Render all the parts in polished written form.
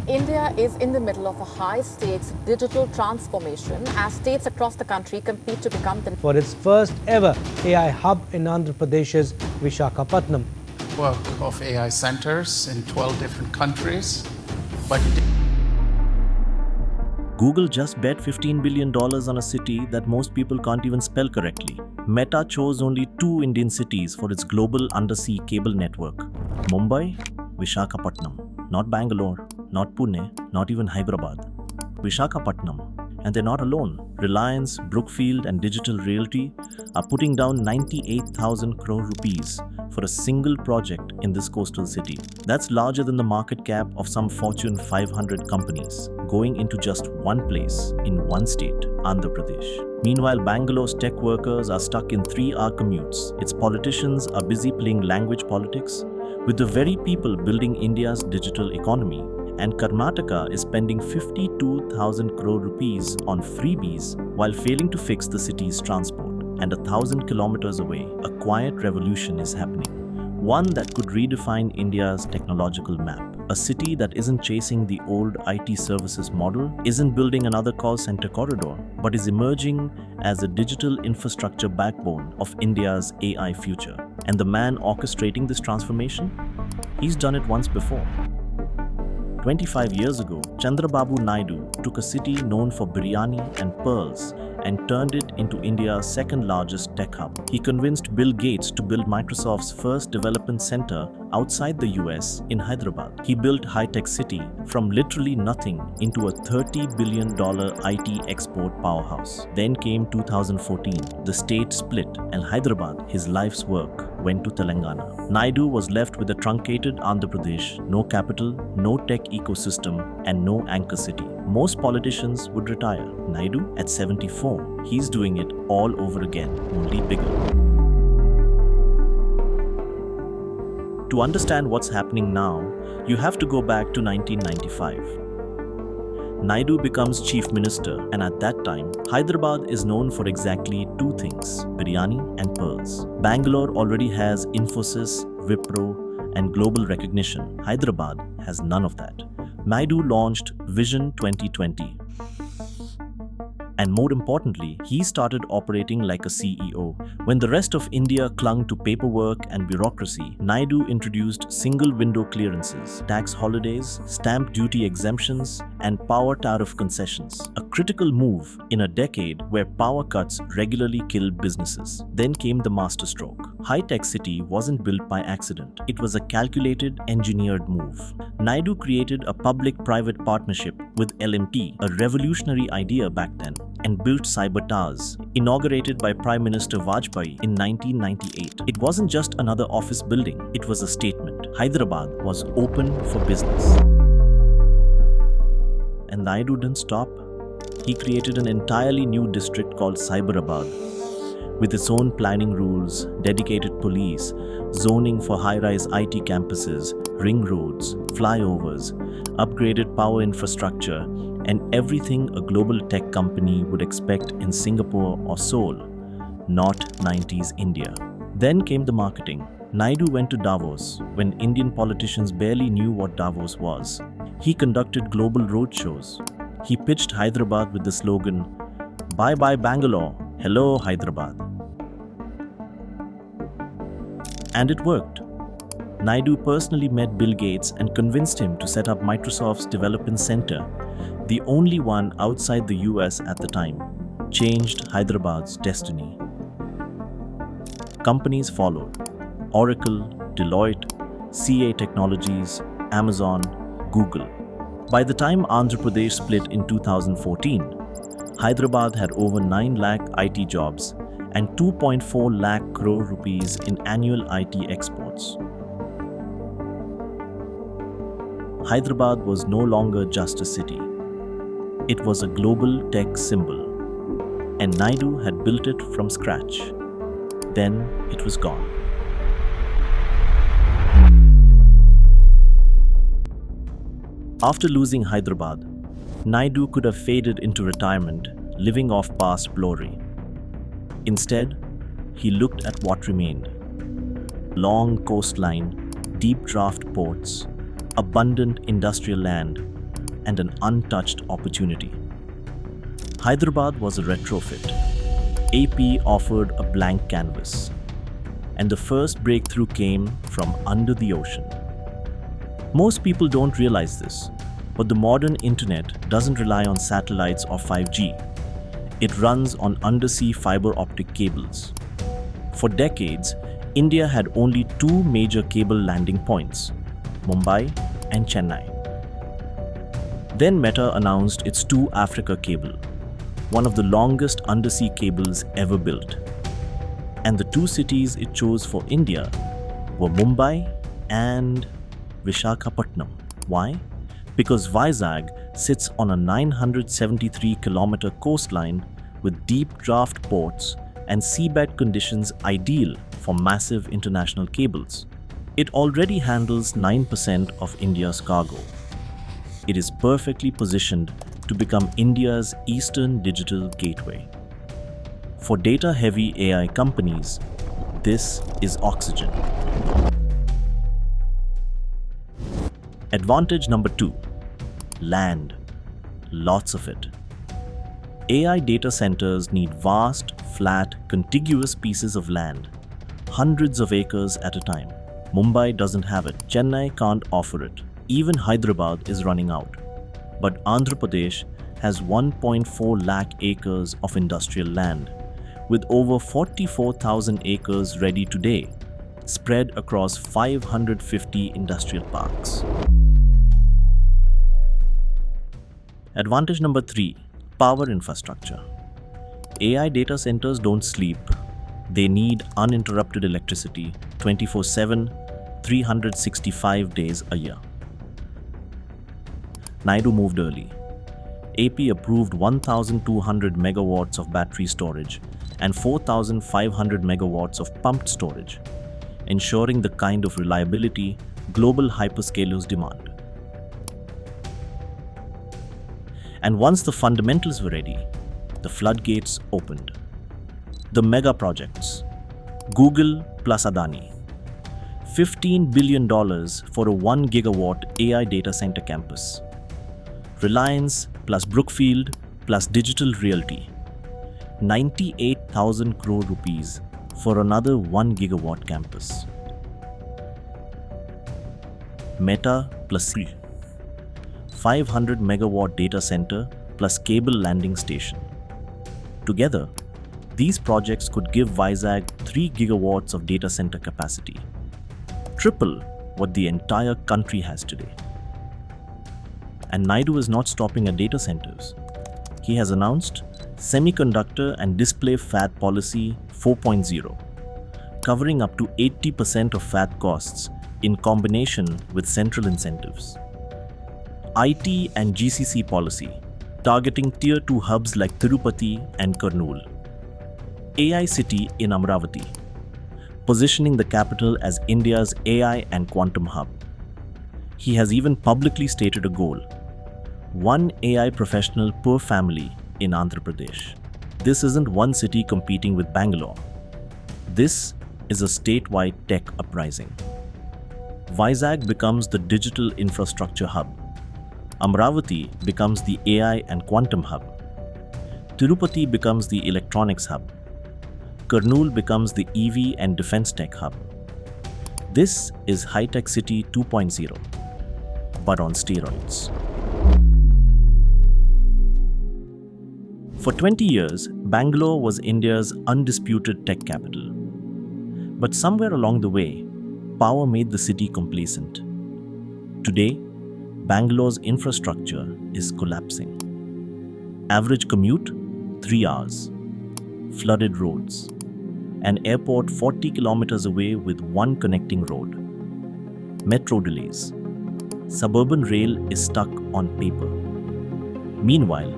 India is in the middle of a high-stakes digital transformation as states across the country compete to become the for its first ever AI hub in Andhra Pradesh's Visakhapatnam. Work of AI centers in 12 different countries, but Google just bet $15 billion on a city that most people can't even spell correctly. Meta chose only 2 Indian cities for its global undersea cable network: Mumbai, Visakhapatnam. Not Bangalore, not Pune, not even Hyderabad. Visakhapatnam. And they're not alone. Reliance, Brookfield and Digital Realty are putting down 98,000 crore rupees for a single project in this coastal city. That's larger than the market cap of some Fortune 500 companies, going into just one place in one state, Andhra Pradesh. Meanwhile, Bangalore's tech workers are stuck in 3-hour commutes. Its politicians are busy playing language politics with the very people building India's digital economy. And Karnataka is spending 52,000 crore rupees on freebies while failing to fix the city's transport. And 1,000 kilometers away, a quiet revolution is happening. One that could redefine India's technological map. A city that isn't chasing the old IT services model, isn't building another call center corridor, but is emerging as a digital infrastructure backbone of India's AI future. And the man orchestrating this transformation? He's done it once before. 25 years ago, Chandrababu Naidu took a city known for biryani and pearls and turned it into India's second largest tech hub. He convinced Bill Gates to build Microsoft's first development center outside the US in Hyderabad. He built High-Tech City from literally nothing into a $30 billion IT export powerhouse. Then came 2014. The state split and Hyderabad, his life's work, went to Telangana. Naidu was left with a truncated Andhra Pradesh, no capital, no tech ecosystem, and no anchor city. Most politicians would retire. Naidu, at 74, he's doing it all over again, only bigger. To understand what's happening now, you have to go back to 1995. Naidu becomes chief minister, and at that time, Hyderabad is known for exactly 2 things: biryani and pearls. Bangalore already has Infosys, Wipro, and global recognition. Hyderabad has none of that. Naidu launched Vision 2020. And more importantly, he started operating like a CEO. When the rest of India clung to paperwork and bureaucracy, Naidu introduced single window clearances, tax holidays, stamp duty exemptions, and power tariff concessions. A critical move in a decade where power cuts regularly killed businesses. Then came the masterstroke. High-Tech City wasn't built by accident. It was a calculated, engineered move. Naidu created a public-private partnership with LMT, a revolutionary idea back then, and built cyber towers, inaugurated by Prime Minister Vajpayee in 1998. It wasn't just another office building, it was a statement. Hyderabad was open for business. And Naidu didn't stop. He created an entirely new district called Cyberabad, with its own planning rules, dedicated police, zoning for high-rise IT campuses, ring roads, flyovers, upgraded power infrastructure, and everything a global tech company would expect in Singapore or Seoul, not 90s India. Then came the marketing. Naidu went to Davos when Indian politicians barely knew what Davos was. He conducted global roadshows. He pitched Hyderabad with the slogan, "Bye bye Bangalore, hello Hyderabad." And it worked. Naidu personally met Bill Gates and convinced him to set up Microsoft's Development Center, the only one outside the US at the time. Changed Hyderabad's destiny. Companies followed: Oracle, Deloitte, CA Technologies, Amazon, Google. By the time Andhra Pradesh split in 2014, Hyderabad had over 9 lakh IT jobs and 2.4 lakh crore rupees in annual IT exports. Hyderabad was no longer just a city. It was a global tech symbol, and Naidu had built it from scratch. Then it was gone. After losing Hyderabad, Naidu could have faded into retirement, living off past glory. Instead, he looked at what remained: long coastline, deep draft ports, abundant industrial land, and an untouched opportunity. Hyderabad was a retrofit. AP offered a blank canvas. And the first breakthrough came from under the ocean. Most people don't realize this, but the modern internet doesn't rely on satellites or 5G. It runs on undersea fiber optic cables. For decades, India had only two major cable landing points, Mumbai and Chennai. Then Meta announced its Two Africa cable, one of the longest undersea cables ever built. And the two cities it chose for India were Mumbai and Visakhapatnam. Why? Because Vizag sits on a 973-kilometer coastline with deep draft ports and seabed conditions ideal for massive international cables. It already handles 9% of India's cargo. It is perfectly positioned to become India's eastern digital gateway. For data-heavy AI companies, this is oxygen. Advantage number 2. Land. Lots of it. AI data centers need vast, flat, contiguous pieces of land, hundreds of acres at a time. Mumbai doesn't have it. Chennai can't offer it. Even Hyderabad is running out. But Andhra Pradesh has 1.4 lakh acres of industrial land, with over 44,000 acres ready today, spread across 550 industrial parks. Advantage number 3. Power infrastructure. AI data centers don't sleep. They need uninterrupted electricity 24/7, 365 days a year. Naidu moved early. AP approved 1,200 megawatts of battery storage and 4,500 megawatts of pumped storage, ensuring the kind of reliability global hyperscalers demand. And once the fundamentals were ready, the floodgates opened. The mega projects. Google plus Adani. $15 billion for a 1 gigawatt AI data center campus. Reliance plus Brookfield plus Digital Realty. 98,000 crore rupees for another 1 gigawatt campus. Meta plus C. 500 megawatt data center plus cable landing station. Together, these projects could give Vizag 3 gigawatts of data center capacity, triple what the entire country has today. And Naidu is not stopping at data centers. He has announced Semiconductor and Display FAT Policy 4.0, covering up to 80% of FAT costs in combination with central incentives. IT and GCC policy, targeting Tier 2 hubs like Tirupati and Kurnool. AI City in Amaravati, positioning the capital as India's AI and quantum hub. He has even publicly stated a goal: 1 AI professional per family in Andhra Pradesh. This isn't one city competing with Bangalore. This is a statewide tech uprising. Vizag becomes the digital infrastructure hub. Amaravati becomes the AI and quantum hub. Tirupati becomes the electronics hub. Kurnool becomes the EV and defense tech hub. This is High-Tech City 2.0, but on steroids. For 20 years, Bangalore was India's undisputed tech capital. But somewhere along the way, power made the city complacent. Today, Bangalore's infrastructure is collapsing. Average commute, 3 hours. Flooded roads. An airport 40 kilometers away with one connecting road. Metro delays. Suburban rail is stuck on paper. Meanwhile,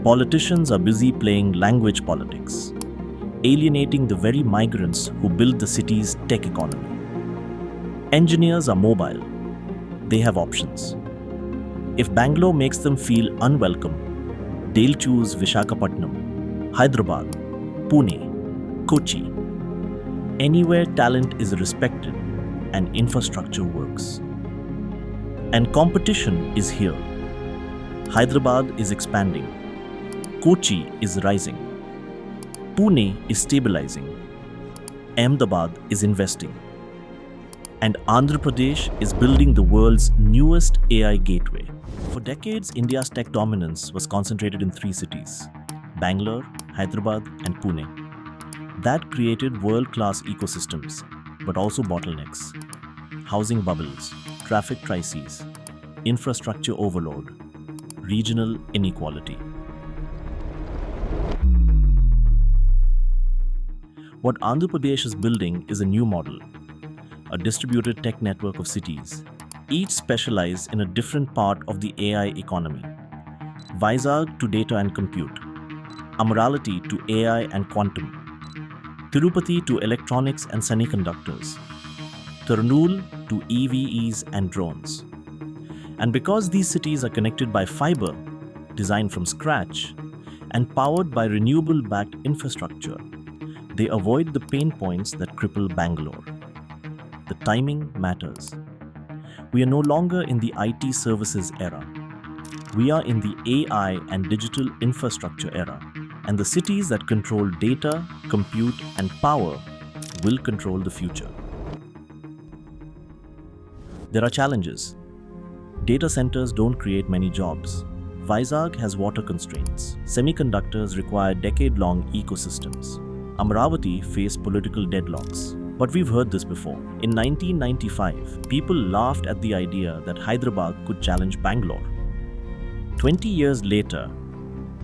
politicians are busy playing language politics, alienating the very migrants who build the city's tech economy. Engineers are mobile. They have options. If Bangalore makes them feel unwelcome, they'll choose Visakhapatnam, Hyderabad, Pune, Kochi. Anywhere talent is respected and infrastructure works. And competition is here. Hyderabad is expanding. Kochi is rising. Pune is stabilizing. Ahmedabad is investing. And Andhra Pradesh is building the world's newest AI gateway. For decades, India's tech dominance was concentrated in 3 cities: Bangalore, Hyderabad, and Pune. That created world-class ecosystems, but also bottlenecks: housing bubbles, traffic crises, infrastructure overload, regional inequality. What Andhra Pradesh is building is a new model, a distributed tech network of cities, each specialized in a different part of the AI economy. Vizag to data and compute, Amaravati to AI and quantum, Tirupati to electronics and semiconductors, Kurnool to EVs and drones. And because these cities are connected by fiber, designed from scratch, and powered by renewable-backed infrastructure, they avoid the pain points that cripple Bangalore. The timing matters. We are no longer in the IT services era. We are in the AI and digital infrastructure era, and the cities that control data, compute, and power will control the future. There are challenges. Data centers don't create many jobs. Vizag has water constraints. Semiconductors require decade-long ecosystems. Amaravati faced political deadlocks. But we've heard this before. In 1995, people laughed at the idea that Hyderabad could challenge Bangalore. 20 years later,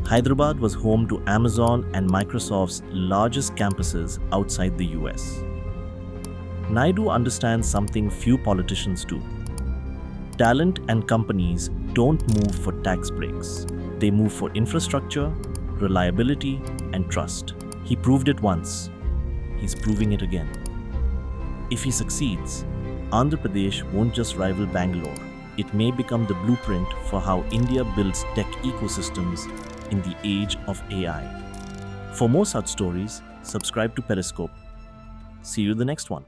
Hyderabad was home to Amazon and Microsoft's largest campuses outside the US. Naidu understands something few politicians do. Talent and companies don't move for tax breaks. They move for infrastructure, reliability, and trust. He proved it once. He's proving it again. If he succeeds, Andhra Pradesh won't just rival Bangalore. It may become the blueprint for how India builds tech ecosystems in the age of AI. For more such stories, subscribe to Periscope. See you in the next one.